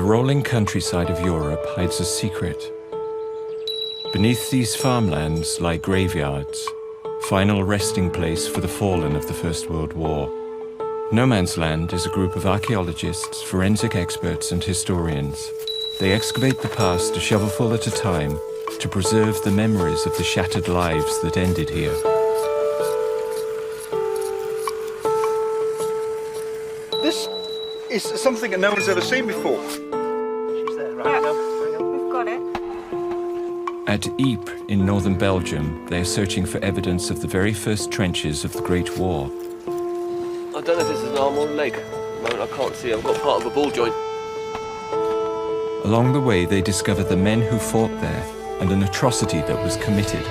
rolling countryside of Europe hides a secret. Beneath these farmlands lie graveyards, final resting place for the fallen of the First World War. No Man's Land is a group of archaeologists, forensic experts and historians. They excavate the past a shovelful at a time to preserve the memories of the shattered lives that ended here. This is something that no one's ever seen before. She's there, right? Yeah, we've got it. At Ypres in northern Belgium, they are searching for evidence of the very first trenches of the Great War. I don't know if this is an arm or a leg. At the moment I can't see. I've got part of a ball joint. Along the way, they discover the men who fought there and an atrocity that was committed.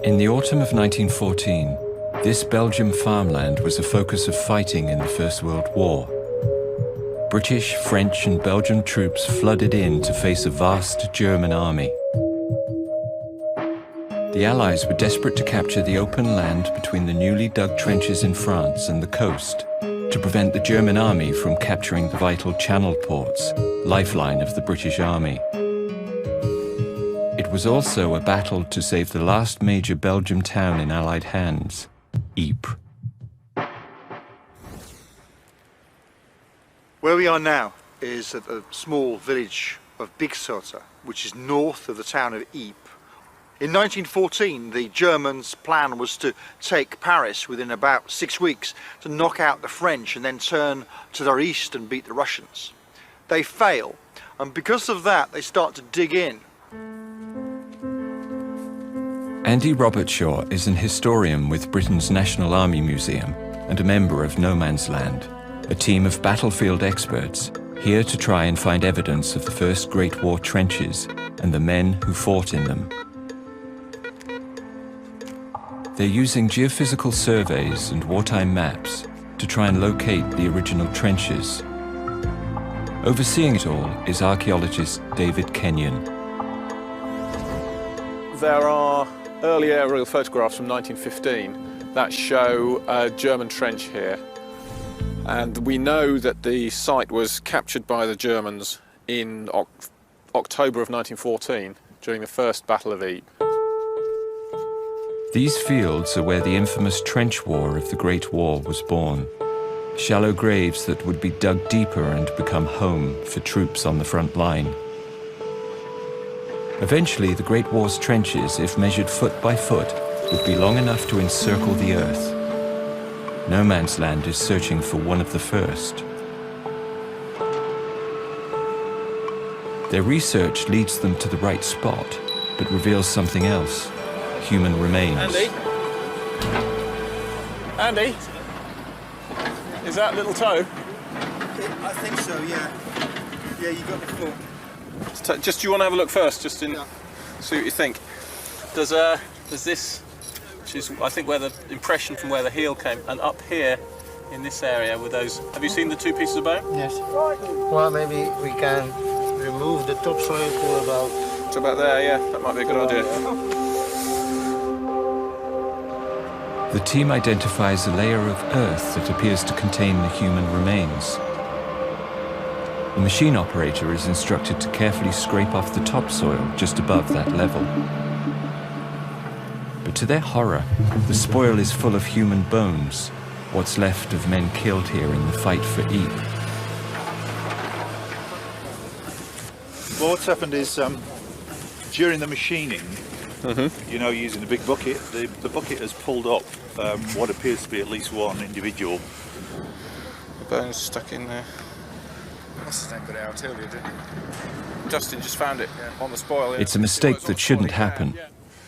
In the autumn of 1914, this Belgian farmland was a focus of fighting in the First World War. British, French and Belgian troops flooded in to face a vast German army. The Allies were desperate to capture the open land between the newly dug trenches in France and the coast to prevent the German army from capturing the vital Channel ports, lifeline of the British Army. It was also a battle to save the last major Belgian town in Allied hands, Ypres. Where we are now is at a small village of Bigsote, which is north of the town of Ypres. In 1914, the Germans' plan was to take Paris within about 6 weeks, to knock out the French and then turn to their east and beat the Russians. They fail, and because of that, they start to dig in. Andy Robertshaw is an historian with Britain's National Army Museum and a member of No Man's Land, a team of battlefield experts here to try and find evidence of the First Great War trenches and the men who fought in them. They're using geophysical surveys and wartime maps to try and locate the original trenches. Overseeing it all is archaeologist David Kenyon. There are early aerial photographs from 1915 that show a German trench here. And we know that the site was captured by the Germans in October of 1914 during the First Battle of Ypres. These fields are where the infamous trench war of the Great War was born. Shallow graves that would be dug deeper and become home for troops on the front line. Eventually, the Great War's trenches, if measured foot by foot, would be long enough to encircle the Earth. No Man's Land is searching for one of the first. Their research leads them to the right spot, but reveals something else: human remains. Andy? Andy? Is that little toe? I think so, yeah. Yeah, you got the floor. Just, do you want to have a look first, just in, see what you think? Does this, which is I think where the impression from where the heel came, and up here in this area with those, have you seen the two pieces of bone? Yes. Well, maybe we can remove the topsoil to about... To about there, yeah, that might be a good idea. The team identifies a layer of earth that appears to contain the human remains. The machine operator is instructed to carefully scrape off the topsoil just above that level. But to their horror, the spoil is full of human bones, what's left of men killed here in the fight for Ypres. Well, what's happened is during the machining, you know, using the big bucket, the bucket has pulled up what appears to be at least one individual. The bone's stuck in there. Must have put it out earlier, didn't it? Justin just found it on the spoil. It's a mistake that shouldn't happen.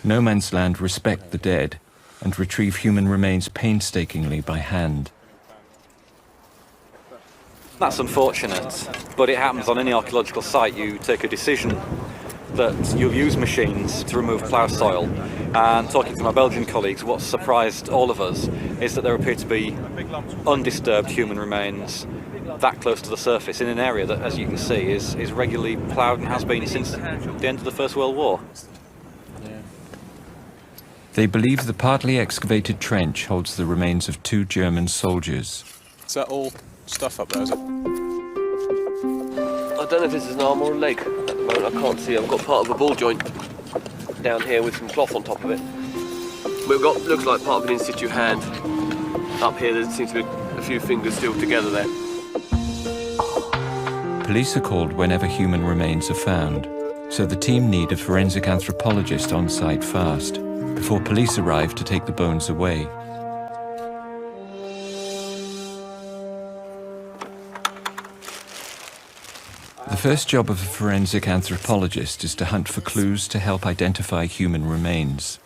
No Man's Land respect the dead and retrieve human remains painstakingly by hand. That's unfortunate, but it happens on any archaeological site. You take a decision that you'll use machines to remove plough soil. And talking to my Belgian colleagues, what surprised all of us is that there appear to be undisturbed human remains that close to the surface in an area that, as you can see, is regularly ploughed and has been since the end of the First World War. They believe the partly excavated trench holds the remains of 2 German soldiers. Is that all stuff up there, is it? I don't know if this is an arm or a leg at the moment. I can't see. I've got part of a ball joint down here with some cloth on top of it. We've got, looks like part of an in-situ hand. Up here there seems to be a few fingers still together there. Police are called whenever human remains are found, so the team need a forensic anthropologist on site fast, before police arrive to take the bones away. The first job of a forensic anthropologist is to hunt for clues to help identify human remains.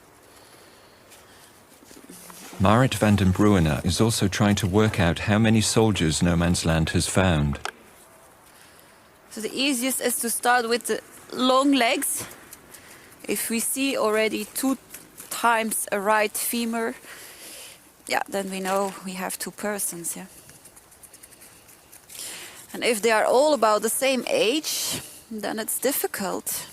Marit van den Bruener is also trying to work out how many soldiers No Man's Land has found. So the easiest is to start with the long legs. If we see already 2 times a right femur, yeah, then we know we have 2 persons, yeah. And if they are all about the same age, then it's difficult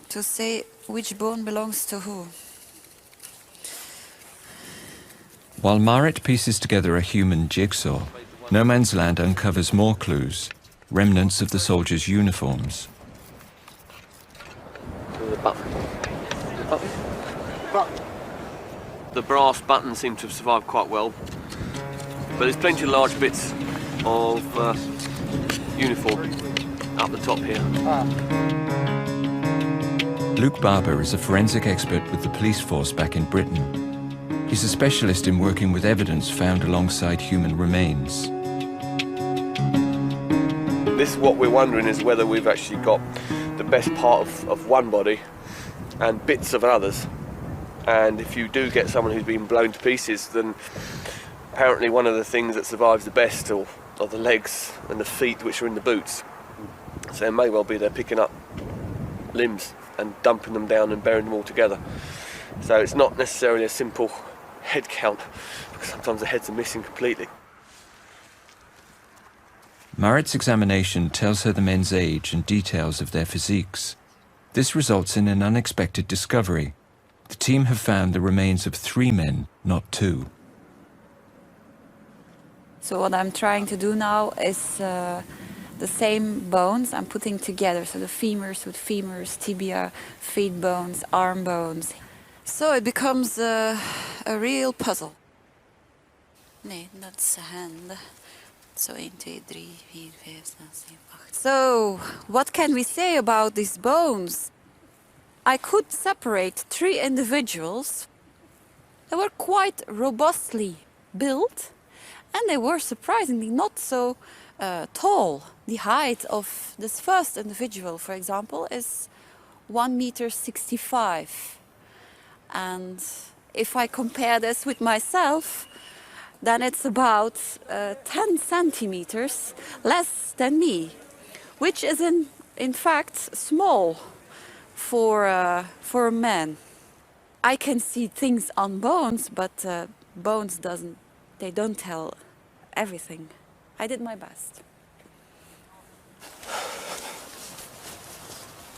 to say which bone belongs to who. While Marit pieces together a human jigsaw, No Man's Land uncovers more clues, remnants of the soldiers' uniforms. The button. The brass buttons seem to have survived quite well, but there's plenty of large bits of uniform up the top here. Luke Barber is a forensic expert with the police force back in Britain. He's a specialist in working with evidence found alongside human remains. This, what we're wondering is whether we've actually got the best part of one body and bits of others. And if you do get someone who's been blown to pieces, then apparently one of the things that survives the best are the legs and the feet, which are in the boots. So it may well be they're picking up limbs and dumping them down and burying them all together. So it's not necessarily a simple head count, because sometimes the heads are missing completely. Marit's examination tells her the men's age and details of their physiques. This results in an unexpected discovery. The team have found the remains of 3 men, not 2. So what I'm trying to do now is the same bones I'm putting together. So the femurs with femurs, tibia, feet bones, arm bones. So it becomes a real puzzle. Nee, that's a hand. So 1, 2, 3, 4, 5, 6, 7, 8. So what can we say about these bones? I could separate 3 individuals. They were quite robustly built, and they were surprisingly not so tall. The height of this first individual, for example, is 1.65 meters. And if I compare this with myself, then it's about 10 centimeters less than me, which is in fact small for a man. I can see things on bones, but bones don't tell everything. I did my best.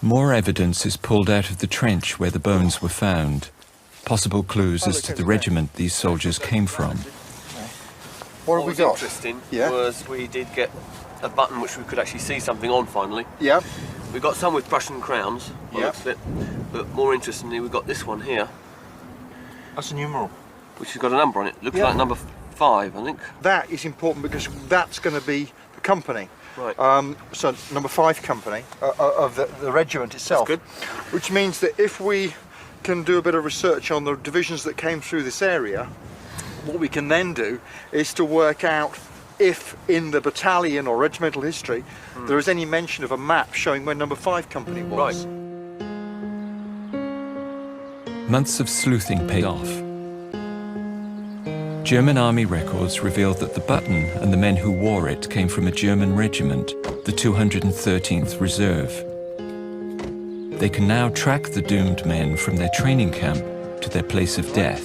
More evidence is pulled out of the trench where the bones were found. Possible clues as to the regiment these soldiers came from. What have we got? Interesting Yeah. was we did get a button which we could actually see something on finally. Yeah. We got some with Prussian crowns, by the looks of it, but more interestingly we got this one here, That's a numeral. which has got a number on it. Looks Yeah. like number 5, I think. That is important because that's going to be the company. Right. So number 5 company of the regiment itself. That's good. Which means that if we can do a bit of research on the divisions that came through this area, what we can then do is to work out if in the battalion or regimental history there is any mention of a map showing where number 5 company was. Right. Months of sleuthing paid off. German army records revealed that the button and the men who wore it came from a German regiment, the 213th Reserve. They can now track the doomed men from their training camp to their place of death.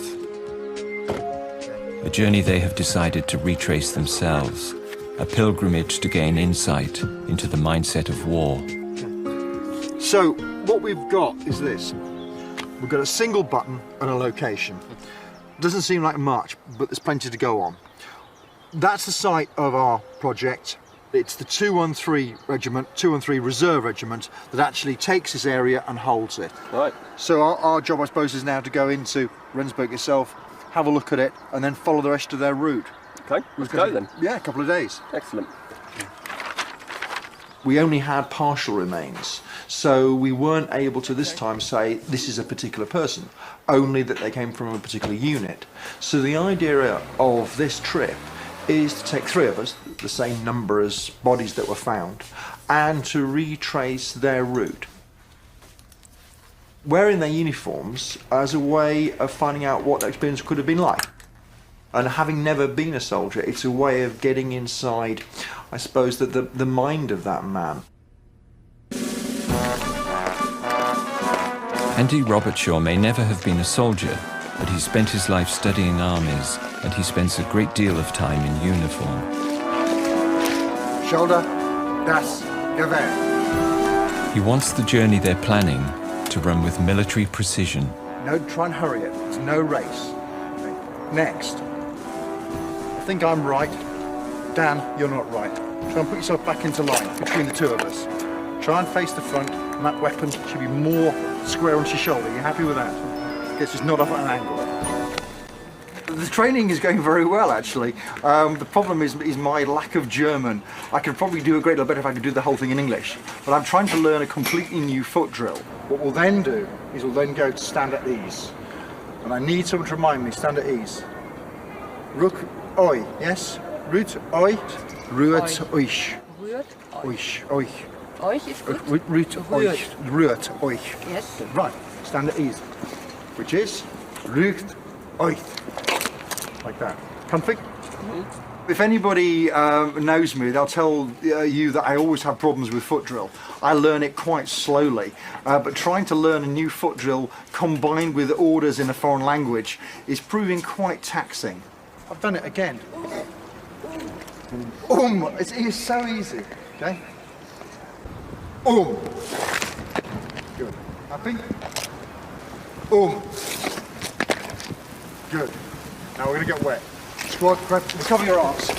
A journey they have decided to retrace themselves, a pilgrimage to gain insight into the mindset of war. So what we've got is this. We've got a single button and a location. Doesn't seem like much, but there's plenty to go on. That's the site of our project. It's the 213 Regiment, 213 Reserve Regiment, that actually takes this area and holds it. Right. So our job, I suppose, is now to go into Rendsburg itself, have a look at it, and then follow the rest of their route. Okay, let's go then. Yeah, a couple of days. Excellent. We only had partial remains, so we weren't able to this time say this is a particular person, only that they came from a particular unit. So the idea of this trip is to take 3 of us, the same number as bodies that were found, and to retrace their route. Wearing their uniforms as a way of finding out what their experience could have been like. And having never been a soldier, it's a way of getting inside, I suppose, that the mind of that man. Andy Robertshaw may never have been a soldier, but he spent his life studying armies, and he spends a great deal of time in uniform. Shoulder, das, Gewehr. He wants the journey they're planning to run with military precision. No, try and hurry it. It's no race. Next. I think I'm right. Dan, you're not right. Try and put yourself back into line between the 2 of us. Try and face the front, and that weapon should be more square onto your shoulder. You happy with that? Guess just not off at an angle. The training is going very well, actually. The problem is my lack of German. I could probably do a great deal better if I could do the whole thing in English. But I'm trying to learn a completely new foot drill. What we'll then do is we'll then go to stand at ease. And I need someone to remind me, stand at ease. Ruk, oi, yes? Rut, oi, ruet, oich. Rührt Oich, oich. euch ist gut. Rut, oich. Ruet, oich. Yes. Right, stand at ease. Which is rucht, oich. Like that. Comfy? If anybody knows me, they'll tell you that I always have problems with foot drill. I learn it quite slowly, but trying to learn a new foot drill combined with orders in a foreign language is proving quite taxing. I've done it again. It's so easy, okay? Good. Happy? Good. Now we're going to get wet. Squat, recover your arms.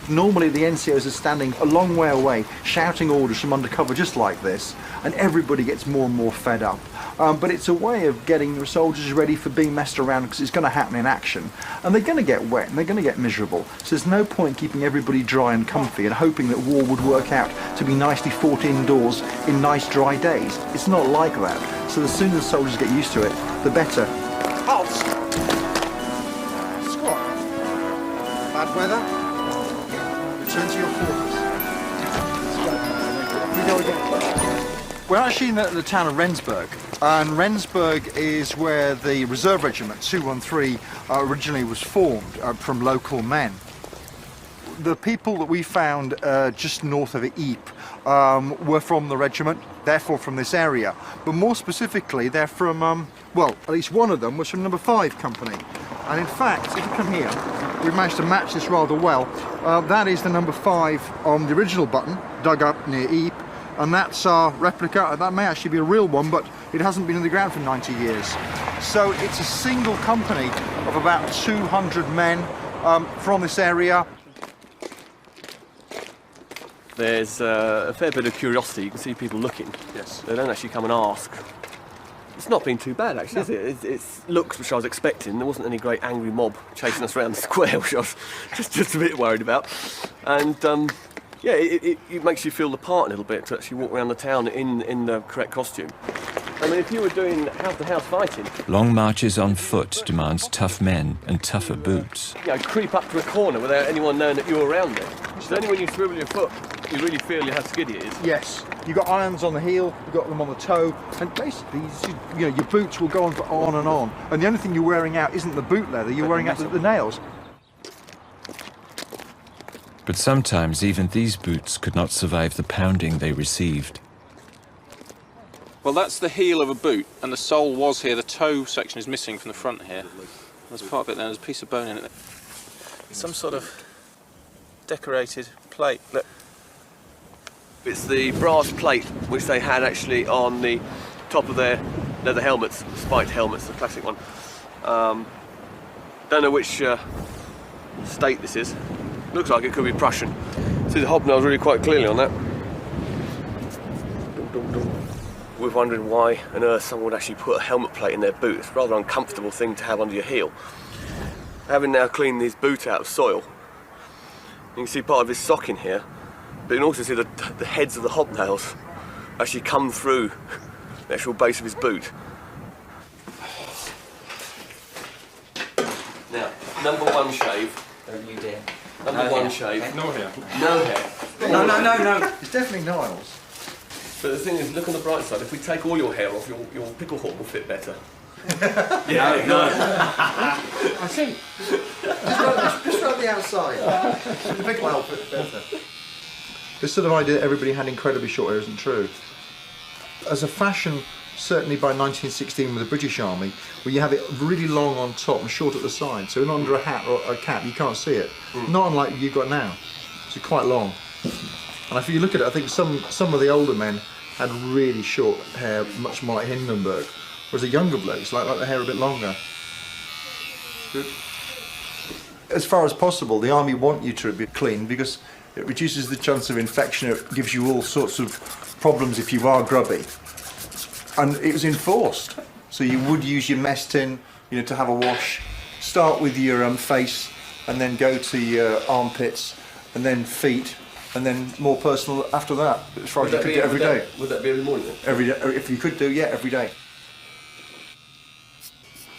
Normally the NCOs are standing a long way away, shouting orders from undercover just like this, and everybody gets more and more fed up. But it's a way of getting the soldiers ready for being messed around, because it's going to happen in action. And they're going to get wet and they're going to get miserable. So there's no point keeping everybody dry and comfy and hoping that war would work out to be nicely fought indoors in nice dry days. It's not like that. So the sooner the soldiers get used to it, the better. Pulse! Squat. Bad weather. Return to your quarters. We go again. We're actually in the town of Rendsburg, and Rendsburg is where the Reserve Regiment 213 originally was formed from local men. The people that we found just north of Ypres were from the regiment, therefore from this area, but more specifically they're from, well, at least one of them was from number 5 company. And in fact, if you come here, we've managed to match this rather well. That is the number 5 on the original button, dug up near Ypres. And that's our replica. That may actually be a real one, but it hasn't been in the ground for 90 years. So it's a single company of about 200 men from this area. There's a fair bit of curiosity. You can see people looking. Yes. They don't actually come and ask. It's not been too bad, actually, is it? It's looks which I was expecting. There wasn't any great angry mob chasing us around the square, which I was just a bit worried about. And yeah, it makes you feel the part a little bit to actually walk around the town in the correct costume. I mean, if you were doing house-to-house fighting, Long marches on foot demands tough men and tougher boots. you know, creep up to a corner without anyone knowing that you're around there. It's only when you swivel your foot you really feel how skiddy it is. Yes, you've got irons on the heel, you've got them on the toe, and basically, you know, your boots will go on for on and on. And the only thing you're wearing out isn't the boot leather, you're wearing out the nails. But sometimes even these boots could not survive the pounding they received. Well, that's the heel of a boot, and the sole was here. The toe section is missing from the front here. There's part of it there, there's a piece of bone in it. Some sort of decorated plate. Look. It's the brass plate which they had actually on the top of their leather helmets, spiked helmets, the classic one. Don't know which state this is. Looks like it could be Prussian. See the hobnails really quite clearly on that. We're wondering why on earth someone would actually put a helmet plate in their boot. It's a rather uncomfortable thing to have under your heel. Having now cleaned these boots out of soil, you can see part of his sock in here, but you can also see the heads of the hobnails actually come through the actual base of his boot. Now, number one shave. Don't you dare. Number one shave. No hair. No hair. No. It's definitely nails. But the thing is, look on the bright side, if we take all your hair off, your pickle hawk will fit better. No. I see. Just around the outside. The big one will fit better. This sort of idea that everybody had incredibly short hair isn't true. As a fashion, certainly by 1916 with the British Army, where you have it really long on top and short at the side, so under a hat or a cap you can't see it. Not unlike you've got now. It's quite long. And if you look at it, I think some of the older men had really short hair, much more like Hindenburg, whereas the younger blokes like the hair a bit longer. Good. As far as possible, the army want you to be clean because it reduces the chance of infection. It gives you all sorts of problems if you are grubby. And it was enforced, so you would use your mess tin, you know, to have a wash. Start with your face, and then go to your armpits, and then feet. And then more personal after that, as far as you could do every day. Would that be every morning then? Every day, if you could do, yeah, every day.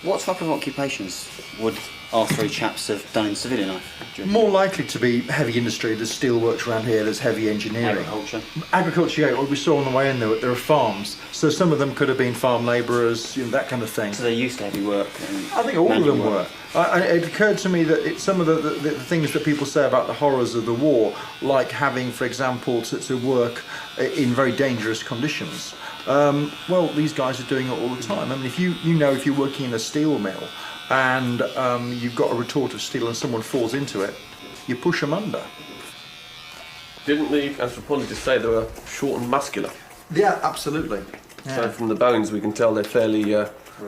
What type of occupations would our three chaps have done in civilian life? More likely to be heavy industry. There's steelworks around here, there's heavy engineering. Agriculture. Agriculture, yeah, what we saw on the way in there are farms. So some of them could have been farm labourers, you know, that kind of thing. So they're used to heavy work? I think all of them were. It occurred to me that some of the things that people say about the horrors of the war, like having, for example, to work in very dangerous conditions, well, these guys are doing it all the time. I mean, if if you're working in a steel mill and you've got a retort of steel and someone falls into it, you push them under. Didn't the anthropologists say they were short and muscular? Yeah, absolutely. Yeah. So from the bones we can tell they're fairly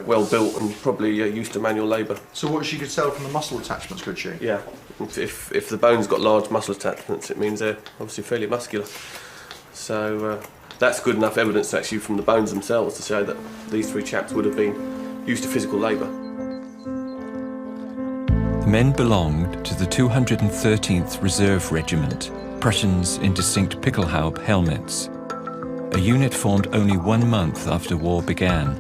well built and probably used to manual labour. So what she could tell from the muscle attachments, could she? Yeah. If the bone's got large muscle attachments, it means they're obviously fairly muscular. So that's good enough evidence actually from the bones themselves to say that these three chaps would have been used to physical labour. The men belonged to the 213th Reserve Regiment, Prussians in distinct Pickelhaube helmets, a unit formed only 1 month after war began.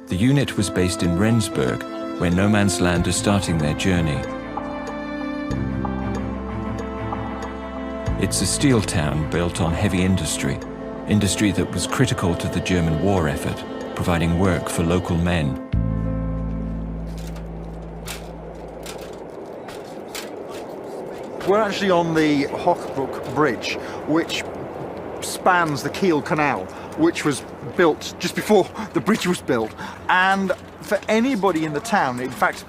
The unit was based in Rendsburg, where no man's land are starting their journey. It's a steel town built on heavy industry that was critical to the German war effort, providing work for local men. We're actually on the Hochbruck Bridge, which spans the Kiel Canal, which was built just before the bridge was built. And for anybody in the town, in fact,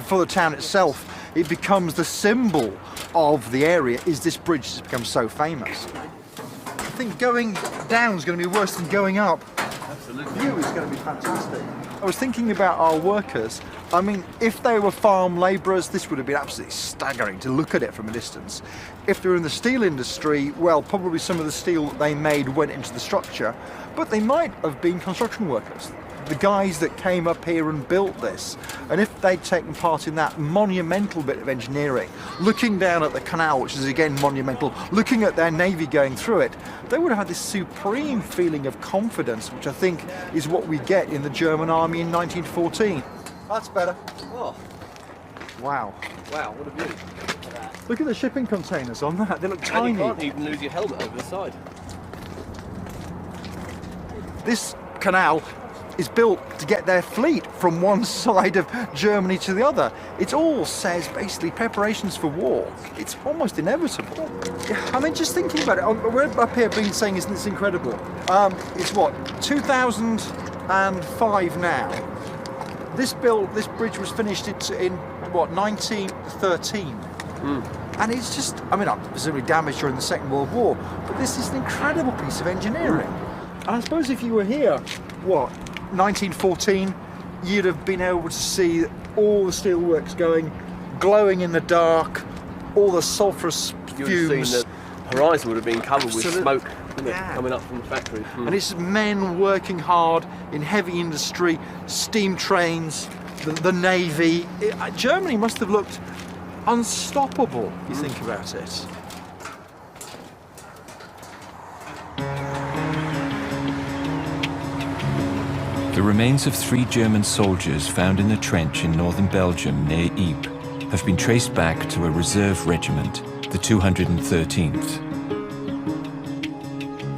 for the town itself, it becomes the symbol of the area, is this bridge has become so famous. I think going down is going to be worse than going up. Absolutely. The view is going to be fantastic. I was thinking about our workers. I mean, if they were farm labourers, this would have been absolutely staggering to look at it from a distance. If they were in the steel industry, well, probably some of the steel that they made went into the structure, but they might have been construction workers. the guys that came up here and built this. And if they'd taken part in that monumental bit of engineering, looking down at the canal, which is again monumental, looking at their navy going through it, they would have had this supreme feeling of confidence, which I think is what we get in the German army in 1914. That's better. Oh, Wow. wow, what a view. Look at the shipping containers on that. They look And tiny. you can't even lose your helmet over the side. This canal is built to get their fleet from one side of Germany to the other. It all says basically preparations for war. It's almost inevitable. I mean, just thinking about it, we're up here being saying, isn't this incredible? It's what, 2005 now. This bridge was finished in what, 1913. And it's just, I mean, presumably damaged during the Second World War, but this is an incredible piece of engineering. And I suppose if you were here, what, 1914, you'd have been able to see all the steelworks going, glowing in the dark, all the sulphurous You fumes. would have seen the horizon would have been covered with Absolute- smoke, wouldn't it, Yeah. coming up from the factory. And it's men working hard in heavy industry, steam trains, the navy. Germany must have looked unstoppable, you think about it. The remains of 3 German soldiers found in the trench in northern Belgium near Ypres have been traced back to a reserve regiment, the 213th.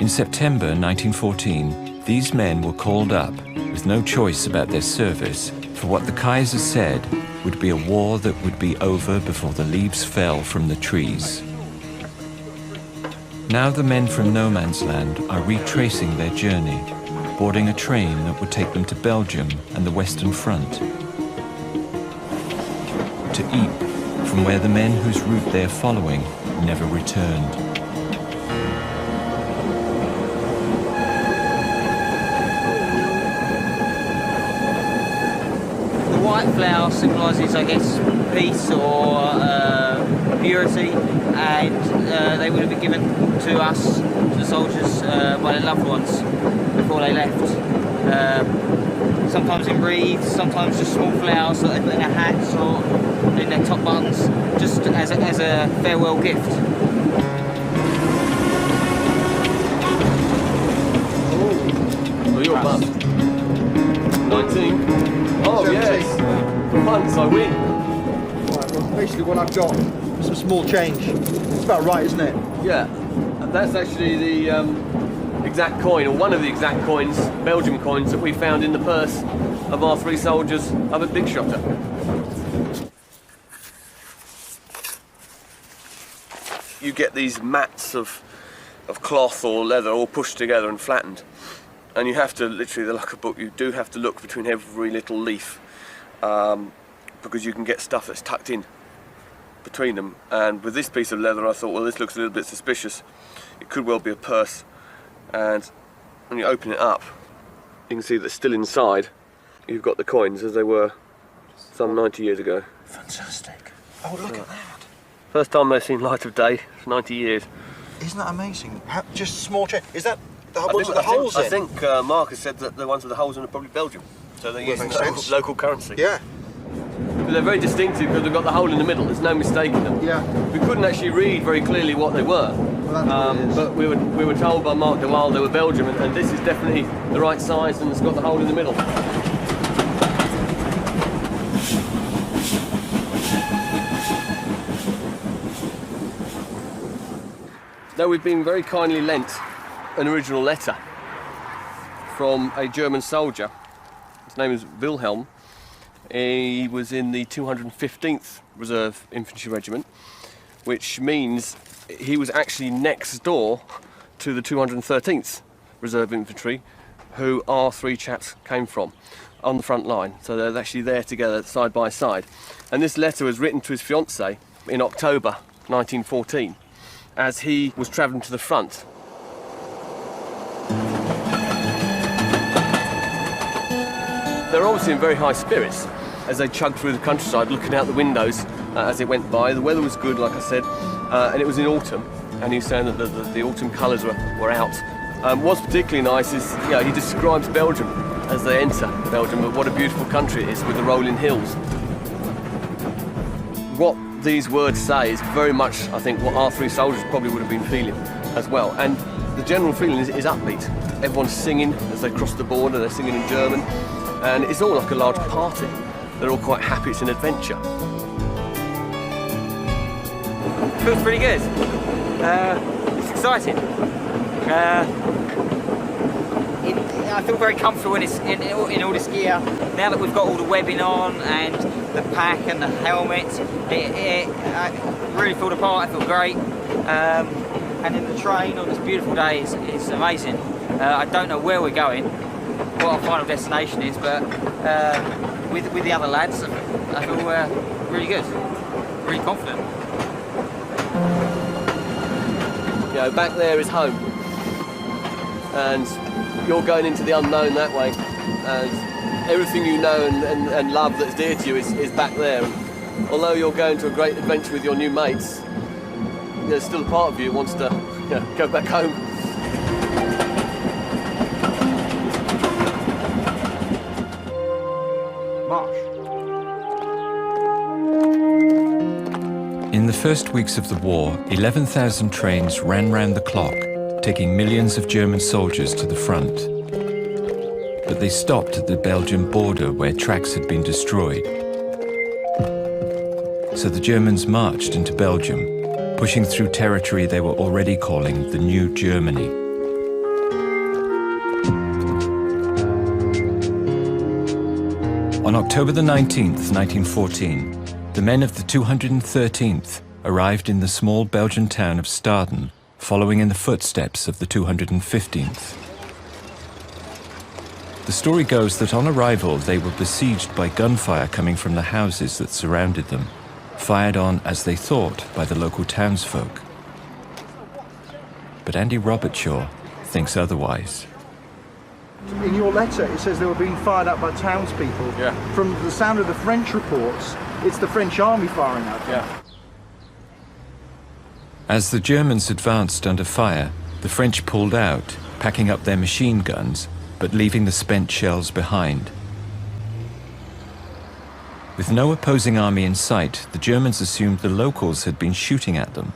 In September 1914, these men were called up with no choice about their service for what the Kaiser said would be a war that would be over before the leaves fell from the trees. Now the men from no man's land are retracing their journey, boarding a train that would take them to Belgium and the Western Front. To Ypres, from where the men whose route they're following never returned. The white flower symbolises, I guess, peace or purity, and they would have been given to us, to the soldiers, by their loved ones before they left. Sometimes in wreaths, sometimes just small flowers that they put in their hats or in their top buttons, just as a farewell gift. Oh, you're bust. 19. Oh, 17. yes. For once, I win. Right, well, basically what I've got is some small change. It's about right, isn't it? Yeah, and that's actually the exact coin, or one of the exact coins, Belgium coins, that we found in the purse of our 3 soldiers up at Big Shotter. You get these mats of cloth or leather all pushed together and flattened, and you have to literally, they're like a book, you do have to look between every little leaf, because you can get stuff that's tucked in between them. And with this piece of leather I thought, well, this looks a little bit suspicious, it could well be a purse. And when you open it up, you can see that still inside you've got the coins as they were some 90 years ago. Fantastic. Oh, look at that. First time they've seen light of day for 90 years. Isn't that amazing? Just small change. Is that the ones with the holes in? I think Mark has said that the ones with the holes in are probably Belgium. So they're using makes sense. local currency. Yeah. But they're very distinctive because they've got the hole in the middle. There's no mistaking them. Yeah. We couldn't actually read very clearly what they were. Well, that's what it is. But we were told by Mark de Waal they were Belgium, and this is definitely the right size and it's got the hole in the middle. Now we've been very kindly lent an original letter from a German soldier. His name is Wilhelm. He was in the 215th Reserve Infantry Regiment, which means he was actually next door to the 213th Reserve Infantry, who our 3 chaps came from, on the front line. So they're actually there together, side by side. And this letter was written to his fiancée in October 1914, as he was travelling to the front. They're obviously in very high spirits as they chugged through the countryside, looking out the windows as it went by. The weather was good, like I said, and it was in autumn, and he was saying that the autumn colours were out. What's particularly nice is, he describes Belgium as they enter. Belgium, but what a beautiful country it is with the rolling hills. What these words say is very much, I think, what our three soldiers probably would have been feeling as well. And the general feeling is upbeat. Everyone's singing as they cross the border, they're singing in German, and it's all like a large party. They're all quite happy, it's an adventure. Feels pretty good. It's exciting. I feel very comfortable in all this gear. Now that we've got all the webbing on and the pack and the helmet, I really feel the part. I feel great. And in the train on this beautiful day is amazing. I don't know where we're going, what our final destination is, but with the other lads, I feel really good, really confident. You know, back there is home, and you're going into the unknown that way, and everything you know and love that's dear to you is back there. And although you're going to a great adventure with your new mates, there's still a part of you that wants to go back home. In the first weeks of the war, 11,000 trains ran round the clock, taking millions of German soldiers to the front. But they stopped at the Belgian border where tracks had been destroyed. So the Germans marched into Belgium, pushing through territory they were already calling the New Germany. On October the 19th, 1914, the men of the 213th arrived in the small Belgian town of Staden, following in the footsteps of the 215th. The story goes that on arrival they were besieged by gunfire coming from the houses that surrounded them, fired on, as they thought, by the local townsfolk. But Andy Robertshaw thinks otherwise. In your letter, it says they were being fired up by townspeople. Yeah. From the sound of the French reports, it's the French army firing at them. Yeah. As the Germans advanced under fire, the French pulled out, packing up their machine guns, but leaving the spent shells behind. With no opposing army in sight, the Germans assumed the locals had been shooting at them.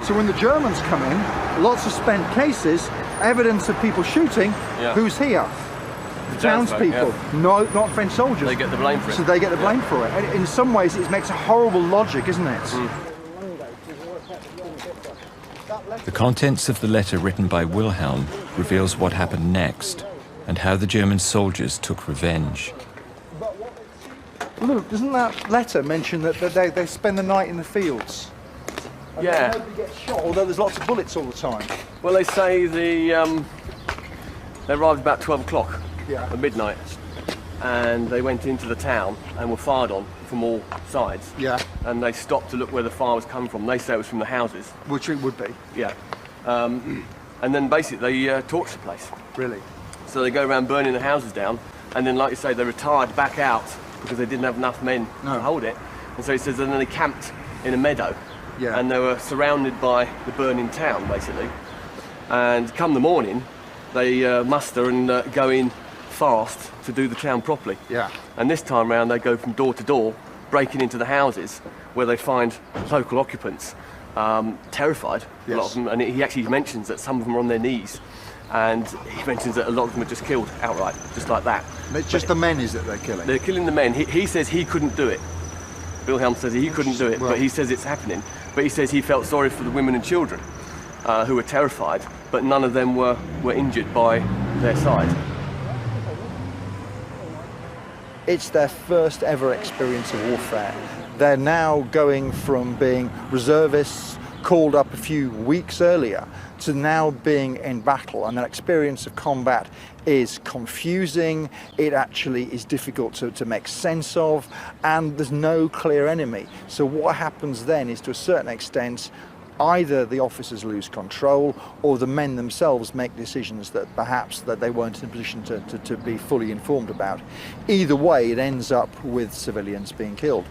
So when the Germans come in, lots of spent cases, evidence of people shooting, who's here? The townspeople, no, not French soldiers. They get the blame for it. So they get the blame for it. And in some ways it makes a horrible logic, isn't it? The contents of the letter written by Wilhelm reveals what happened next and how the German soldiers took revenge. Look, doesn't that letter mention that they spend the night in the fields? And nobody gets shot, although there's lots of bullets all the time. Well, they say they arrived about 12 o'clock at midnight, and they went into the town and were fired on from all sides. Yeah. And they stopped to look where the fire was coming from. They say it was from the houses. Which it would be. Yeah. And then basically they torched the place. Really? So they go around burning the houses down, and then, like you say, they retired back out because they didn't have enough men to hold it. And so he says, and then they camped in a meadow. Yeah. And they were surrounded by the burning town, basically. And come the morning, they muster and go in fast to do the town properly. Yeah. And this time round, they go from door to door, breaking into the houses, where they find local occupants terrified, a lot of them. And he actually mentions that some of them are on their knees. And he mentions that a lot of them are just killed outright, just like that. It's just the men, is it, they're killing? They're killing the men. He says he couldn't do it. Wilhelm says he couldn't do it, but he says it's happening. But he says he felt sorry for the women and children who were terrified, but none of them were injured by their side. It's their first ever experience of warfare. They're now going from being reservists called up a few weeks earlier to now being in battle, and that experience of combat is confusing, it actually is difficult to make sense of, and there's no clear enemy. So what happens then is, to a certain extent, either the officers lose control or the men themselves make decisions that perhaps that they weren't in a position to be fully informed about. Either way, it ends up with civilians being killed.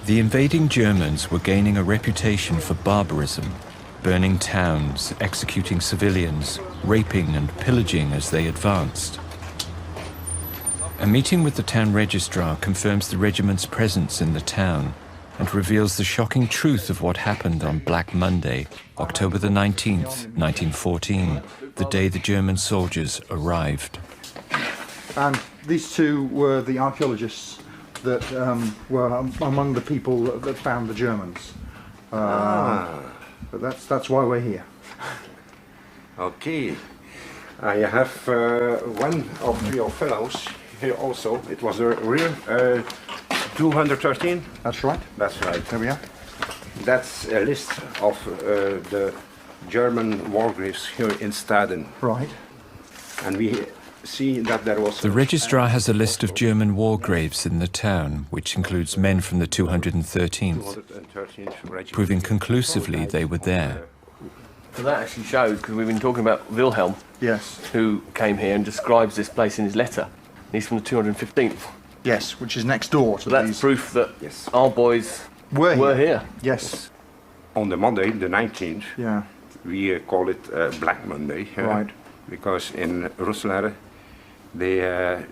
The invading Germans were gaining a reputation for barbarism, burning towns, executing civilians, raping and pillaging as they advanced. A meeting with the town registrar confirms the regiment's presence in the town and reveals the shocking truth of what happened on Black Monday, October the 19th, 1914, the day the German soldiers arrived. And these two were the archaeologists that were among the people that found the Germans. But that's why we're here. Okay. I have one of your fellows here also. It was a real 213. That's right. That's right. There we are. That's a list of the German war graves here in Staden. Right. And we see that there was... The registrar has a list of German war graves in the town, which includes men from the 213th, proving conclusively they were there. So that actually shows, because we've been talking about Wilhelm, yes, who came here and describes this place in his letter. He's from the 215th. Yes, which is next door. So that's proof that our boys were here. Yes. On the Monday, the 19th, yeah, we call it Black Monday. Right. Because in Roeselare, they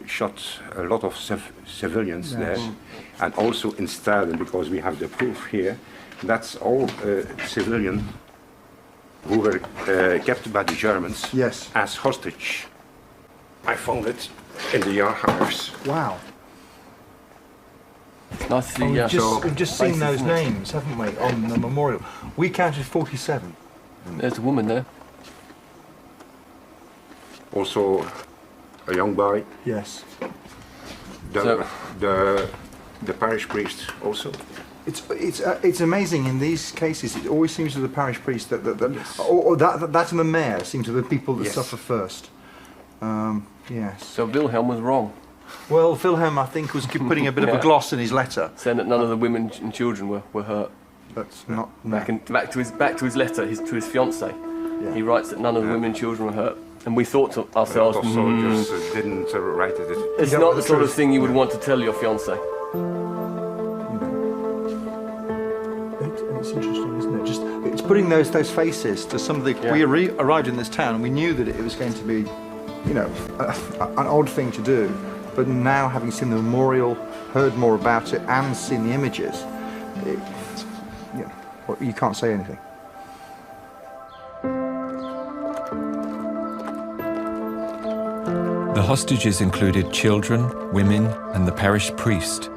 shot a lot of civilians there. And also in Staden, because we have the proof here, that's all civilians who were kept by the Germans as hostage. I found it in the archives. Wow. Nice to see, we've just seen those names, haven't we, on the memorial. We counted 47. There's a woman there. Also a young boy. Yes. The parish priest also. It's amazing in these cases. It always seems to the parish priest that and the mayor seem to be the people that suffer first. Yes. So Wilhelm was wrong. Well, Wilhelm, I think, was putting a bit of a gloss in his letter, saying that none of the women and children were hurt. That's not back to his letter to his fiancée. Yeah. He writes that none of the women and children were hurt, and we thought to ourselves, a lot of soldiers didn't write it. It's not the sort of thing you would want to tell your fiancée. It's interesting, isn't it? It's putting those faces to some of the. We arrived in this town, and we knew that it was going to be, an odd thing to do. But now, having seen the memorial, heard more about it, and seen the images, you can't say anything. The hostages included children, women, and the parish priest.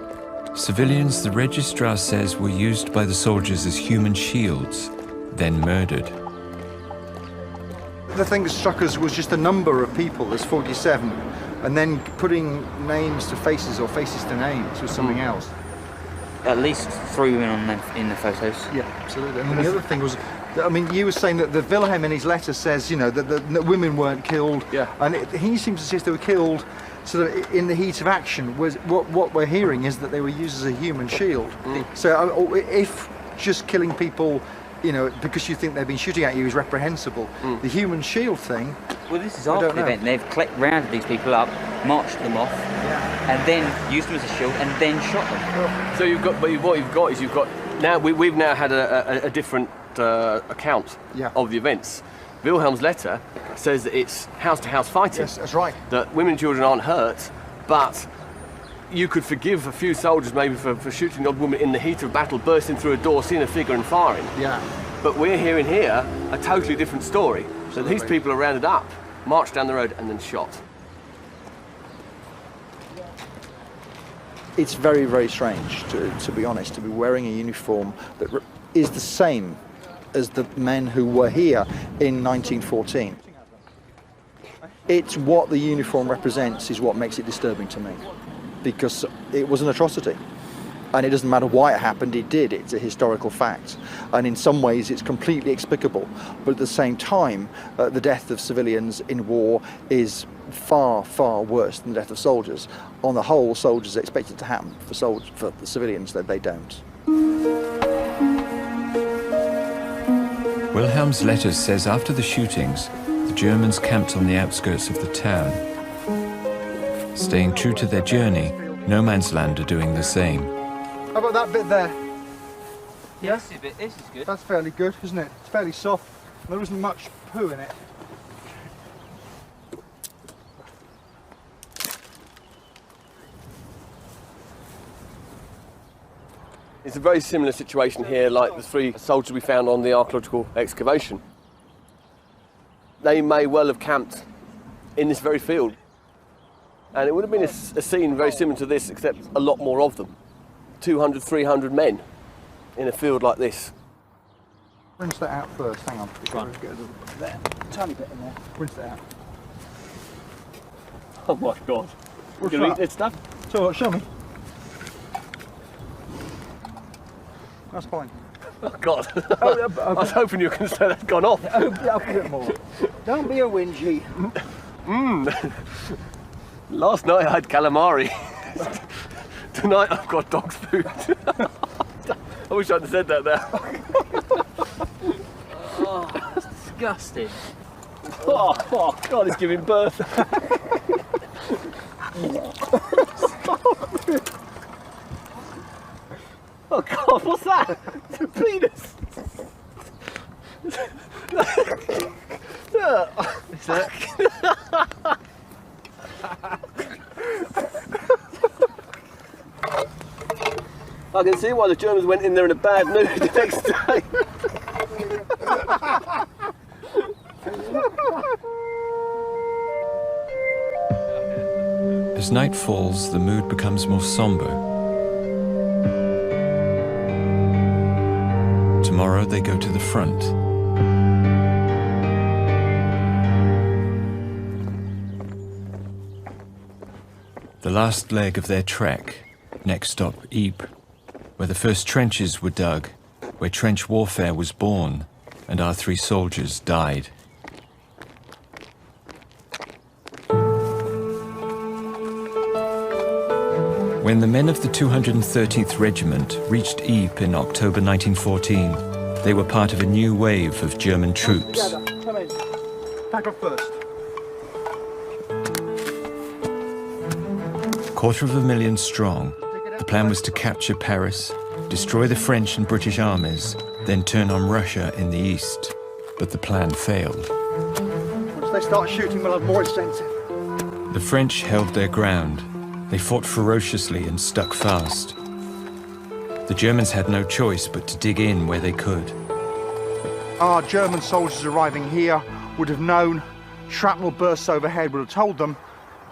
Civilians, the registrar says, were used by the soldiers as human shields, then murdered. The thing that struck us was just the number of people, there's 47, and then putting names to faces or faces to names was something else. At least 3 women in the photos. Yeah, absolutely. And the other thing was, you were saying that the Wilhelm in his letter says, that the women weren't killed. Yeah. And he seems to suggest they were killed sort of in the heat of action. Was what we're hearing is that they were used as a human shield. So if just killing people, because you think they've been shooting at you is reprehensible, the human shield thing. Well, this is after the event. They've rounded these people up, marched them off, and then used them as a shield, and then shot them. So you've got now we've now had a different account of the events. Wilhelm's letter says that it's house-to-house fighting. Yes, that's right. That women and children aren't hurt, but you could forgive a few soldiers maybe for shooting an odd woman in the heat of battle, bursting through a door, seeing a figure and firing. Yeah. But we're hearing here a totally different story. So these people are rounded up, marched down the road and then shot. It's very, very strange, to be honest, to be wearing a uniform that is the same as the men who were here in 1914. It's what the uniform represents is what makes it disturbing to me, because it was an atrocity. And it doesn't matter why it happened, it did. It's a historical fact. And in some ways it's completely explicable. But at the same time, the death of civilians in war is far, far worse than the death of soldiers. On the whole, soldiers expect it to happen. For the civilians, that they don't. Wilhelm's letter says after the shootings, the Germans camped on the outskirts of the town. Staying true to their journey, No Man's Land are doing the same. How about that bit there? Yeah, this is a bit. This is good. That's fairly good, isn't it? It's fairly soft. There isn't much poo in it. It's a very similar situation here, like the 3 soldiers we found on the archaeological excavation. They may well have camped in this very field. And it would have been a scene very similar to this, except a lot more of them. 200, 300 men in a field like this. Rinse that out first, hang on. Go on. Get a little There, tiny bit in there. rinse that out. Oh my God. We're going to eat this stuff? So what, show me. That's fine. Oh God. I was hoping you were going to say that's gone off. Open it up a bit more. Don't be a whingy. Last night I had calamari. Tonight I've got dog's food. I wish I'd have said that there. Oh, that's disgusting. Oh God, it's giving birth. Oh God, what's that? It's a penis. Is that? I can see why the Germans went in there in a bad mood the next day. As night falls, the mood becomes more somber. Tomorrow they go to the front. The last leg of their trek, next stop Ypres, where the first trenches were dug, where trench warfare was born, and our 3 soldiers died. When the men of the 213th Regiment reached Ypres in October 1914, they were part of a new wave of German troops. Come in. Pack up first. 250,000 strong, the plan was to capture Paris, destroy the French and British armies, then turn on Russia in the east. But the plan failed. Once they start shooting, we'll have more incentive. The French held their ground. They fought ferociously and stuck fast. The Germans had no choice but to dig in where they could. Our German soldiers arriving here would have known shrapnel bursts overhead, would have told them,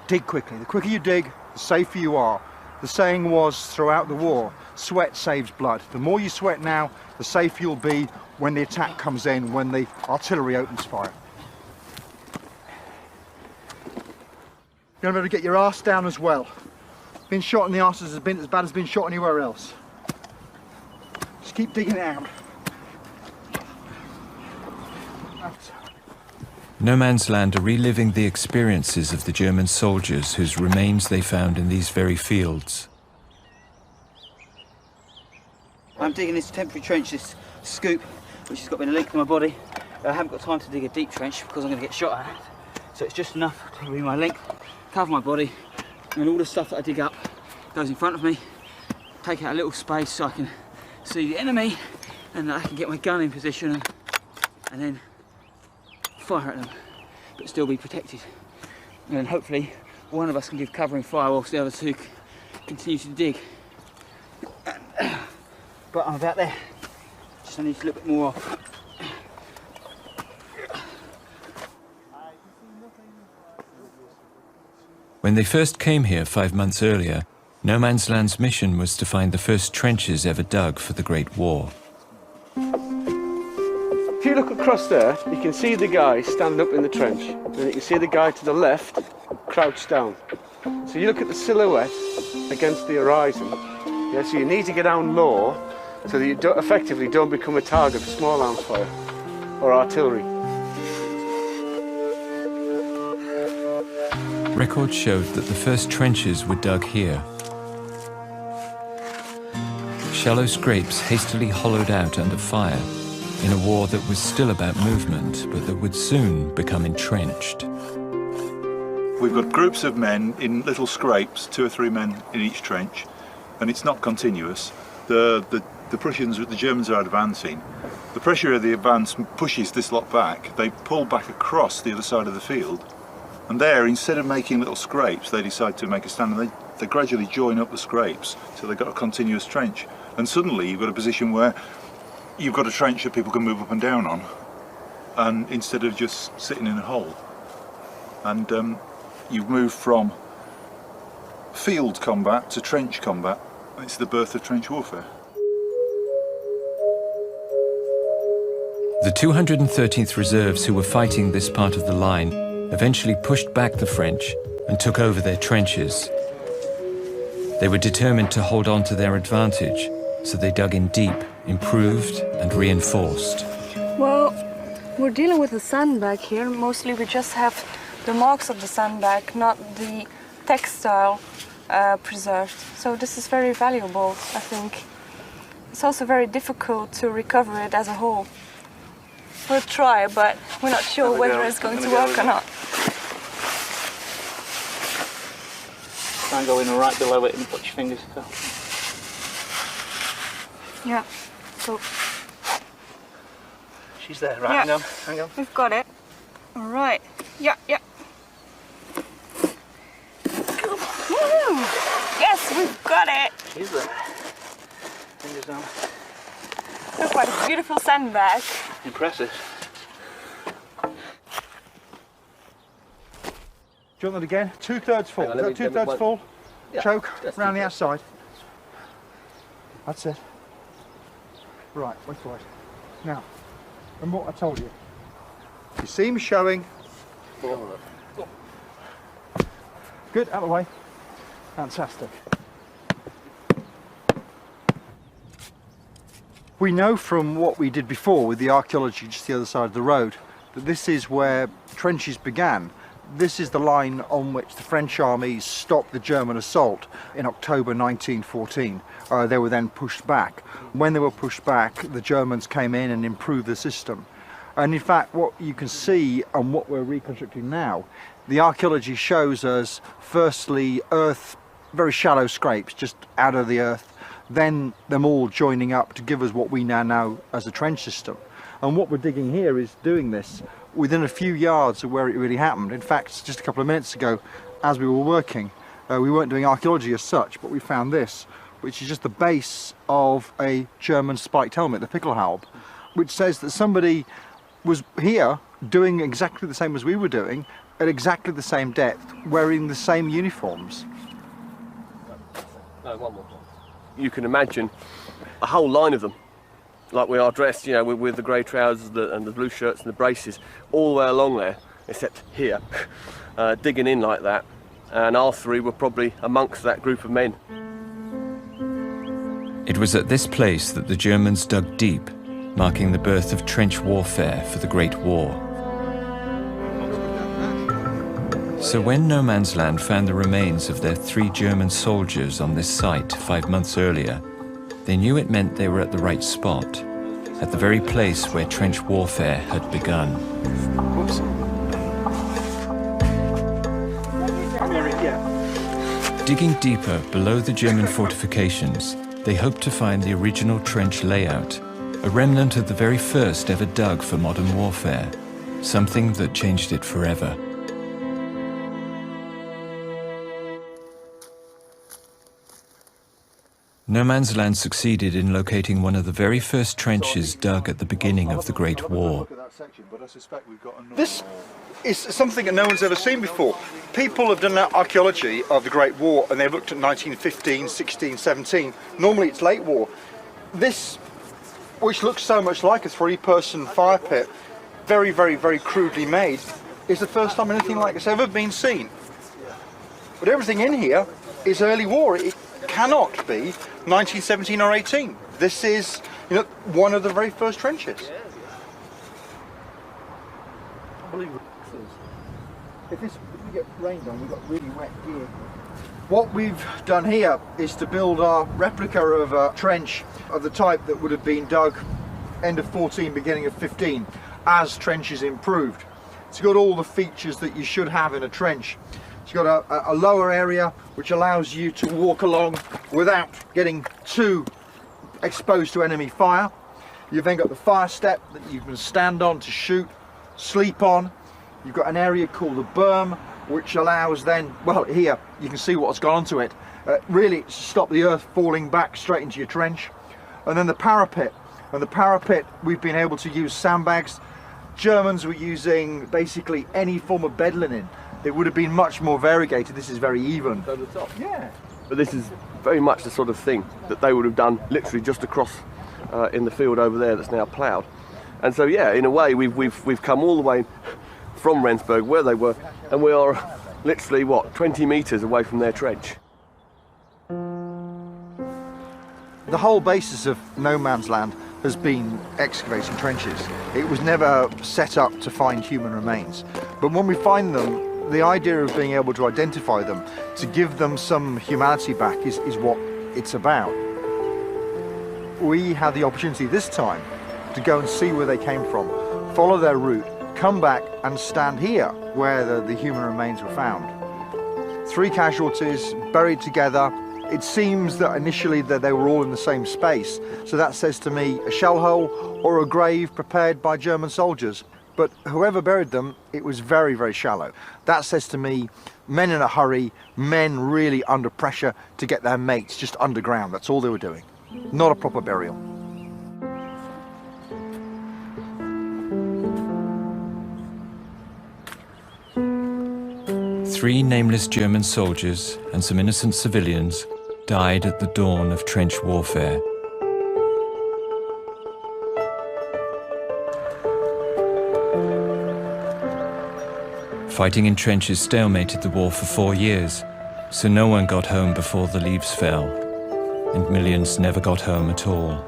dig quickly. The quicker you dig, the safer you are. The saying was throughout the war, sweat saves blood. The more you sweat now, the safer you'll be when the attack comes in, when the artillery opens fire. You're going to be able to get your arse down as well. Being shot in the arse has been as bad as being shot anywhere else. Just keep digging it out. No Man's Land are reliving the experiences of the German soldiers whose remains they found in these very fields. I'm digging this temporary trench, this scoop, which has got me the length of my body. I haven't got time to dig a deep trench because I'm going to get shot at. So it's just enough to be my length, cover my body, and all the stuff that I dig up goes in front of me. Take out a little space so I can see the enemy, and I can get my gun in position and then fire at them, but still be protected. And then hopefully one of us can give covering fire whilst the other 2 continue to dig. But I'm about there. Just I need a little bit more off. When they first came here 5 months earlier, No Man's Land's mission was to find the first trenches ever dug for the Great War. If you look across there, you can see the guy standing up in the trench, and you can see the guy to the left crouched down. So you look at the silhouette against the horizon. Yeah, so you need to get down low so that you effectively don't become a target for small arms fire or artillery. Records showed that the first trenches were dug here. Shallow scrapes hastily hollowed out under fire in a war that was still about movement, but that would soon become entrenched. We've got groups of men in little scrapes, 2 or 3 men in each trench, and it's not continuous. The the Germans are advancing. The pressure of the advance pushes this lot back. They pull back across the other side of the field, and there, instead of making little scrapes, they decide to make a stand, and they gradually join up the scrapes till they've got a continuous trench. And suddenly you've got a position where you've got a trench that people can move up and down on, and instead of just sitting in a hole. And you've moved from field combat to trench combat. It's the birth of trench warfare. The 213th Reserves who were fighting this part of the line eventually pushed back the French and took over their trenches. They were determined to hold on to their advantage, so they dug in deep, improved and reinforced. Well, we're dealing with a sandbag here. Mostly we just have the marks of the sandbag, not the textile preserved. So this is very valuable, I think. It's also very difficult to recover it as a whole. We'll try, but we're not sure whether it's going to work or not. Try and go in right below it and put your fingers to. Yeah. So. She's there, right? Yeah. Hang on. We've got it. All right. Yeah, yeah. Woo! Yes, we've got it. She's there. Fingers down. Look, what a beautiful sandbag. Impressive. Do you want that again? 2/3 full. Hang on, Is that 2/3 full? Yeah, Choke that's round the 2/3. outside. That's it. Right, wait for it. Now, remember what I told you. You see me showing. Good, out of the way. Fantastic. We know from what we did before with the archaeology just the other side of the road that this is where trenches began. This is the line on which the French armies stopped the German assault in October 1914. They were then pushed back. When they were pushed back, the Germans came in and improved the system. And in fact, what you can see and what we're reconstructing now, the archaeology shows us firstly earth, very shallow scrapes just out of the earth, then them all joining up to give us what we now know as a trench system. And what we're digging here is doing this within a few yards of where it really happened. In fact, just a couple of minutes ago, as we were working, we weren't doing archaeology as such, but we found this, which is just the base of a German spiked helmet, the Pickelhaube, which says that somebody was here doing exactly the same as we were doing, at exactly the same depth, wearing the same uniforms. No, one more. You can imagine a whole line of them, like we are dressed, you know, with the grey trousers and the blue shirts and the braces, all the way along there, except here, digging in like that. And our three were probably amongst that group of men. It was at this place that the Germans dug deep, marking the birth of trench warfare for the Great War. So when No Man's Land found the remains of their 3 German soldiers on this site 5 months earlier, they knew it meant they were at the right spot, at the very place where trench warfare had begun. Whoops. Digging deeper below the German fortifications, they hoped to find the original trench layout, a remnant of the very first ever dug for modern warfare, something that changed it forever. No Man's Land succeeded in locating one of the very first trenches dug at the beginning of the Great War. This is something that no one's ever seen before. People have done archaeology of the Great War and they've looked at 1915, 16, 17. Normally it's late war. This, which looks so much like a 3-person fire pit, very, very, very crudely made, is the first time anything like this ever been seen. But everything in here is early war. It cannot be 1917 or 18. This is, you know, one of the very first trenches. Unbelievable. If we get rained on, we've got really wet gear. What we've done here is to build our replica of a trench of the type that would have been dug end of 14, beginning of 15, as trenches improved. It's got all the features that you should have in a trench. It's got a lower area which allows you to walk along without getting too exposed to enemy fire. You've then got the fire step that you can stand on to shoot, sleep on. You've got an area called the berm, which allows then, well, here you can see what's gone onto it, really to stop the earth falling back straight into your trench. And then the parapet, and the parapet we've been able to use sandbags. Germans were using basically any form of bed linen. It would have been much more variegated. This is very even. Over the top. Yeah. But this is very much the sort of thing that they would have done literally just across in the field over there that's now ploughed. And so yeah, in a way we've come all the way from Rendsburg where they were, and we are literally, what, 20 metres away from their trench. The whole basis of no man's land has been excavating trenches. It was never set up to find human remains. But when we find them, the idea of being able to identify them, to give them some humanity back is what it's about. We had the opportunity this time to go and see where they came from, follow their route, come back and stand here where the human remains were found. 3 casualties buried together. It seems that initially that they were all in the same space, so that says to me a shell hole or a grave prepared by German soldiers. But whoever buried them, it was very, very shallow. That says to me men in a hurry, men really under pressure to get their mates just underground. That's all they were doing. Not a proper burial. Three nameless German soldiers and some innocent civilians died at the dawn of trench warfare. Fighting in trenches stalemated the war for 4 years, so no one got home before the leaves fell, and millions never got home at all.